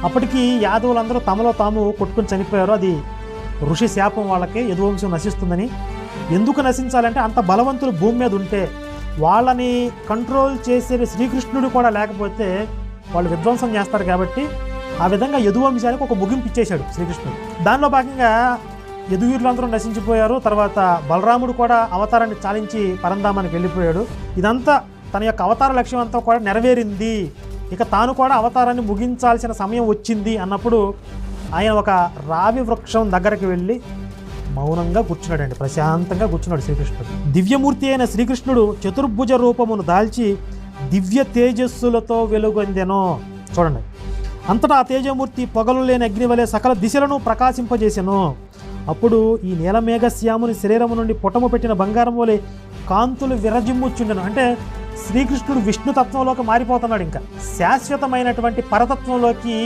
అప్పటికి యాదవులందరూ తమలో తాము కొట్టుకుని చనిపోయారు. అది ఋషి శాపం, వాళ్ళకి యదువంశం నశిస్తుందని. ఎందుకు నశించాలంటే అంత బలవంతులు భూమి మీద ఉంటే వాళ్ళని కంట్రోల్ చేసే శ్రీకృష్ణుడు కూడా లేకపోతే వాళ్ళు విధ్వంసం చేస్తారు కాబట్టి ఆ విధంగా యదువంశానికి ఒక ముగింపు ఇచ్చేశాడు శ్రీకృష్ణుడు. దానిలో భాగంగా యదువీరులందరూ నశించిపోయారు. తర్వాత బలరాముడు కూడా అవతారాన్ని చాలించి పరంధామానికి వెళ్ళిపోయాడు. ఇదంతా తన యొక్క అవతార లక్ష్యం అంతా కూడా నెరవేరింది, ఇక తాను కూడా అవతారాన్ని ముగించాల్సిన సమయం వచ్చింది అన్నప్పుడు ఆయన ఒక రావి వృక్షం దగ్గరికి వెళ్ళి మౌనంగా కూర్చున్నాడండి, ప్రశాంతంగా కూర్చున్నాడు శ్రీకృష్ణుడు. దివ్యమూర్తి అయిన శ్రీకృష్ణుడు చతుర్భుజ రూపమును దాల్చి దివ్య తేజస్సులతో వెలుగొందెను. చూడండి, అంతటా ఆ తేజమూర్తి పొగలు లేని అగ్నివలే సకల దిశలను ప్రకాశింపజేసెను. అప్పుడు ఈ నీలమేఘశ్యాముని శరీరము నుండి పుటము పెట్టిన బంగారం వలె కాంతులు విరజిమ్ముచుండెను. అంటే శ్రీకృష్ణుడు విష్ణుతత్వంలోకి మారిపోతున్నాడు, ఇంకా శాశ్వతమైనటువంటి పరతత్వంలోకి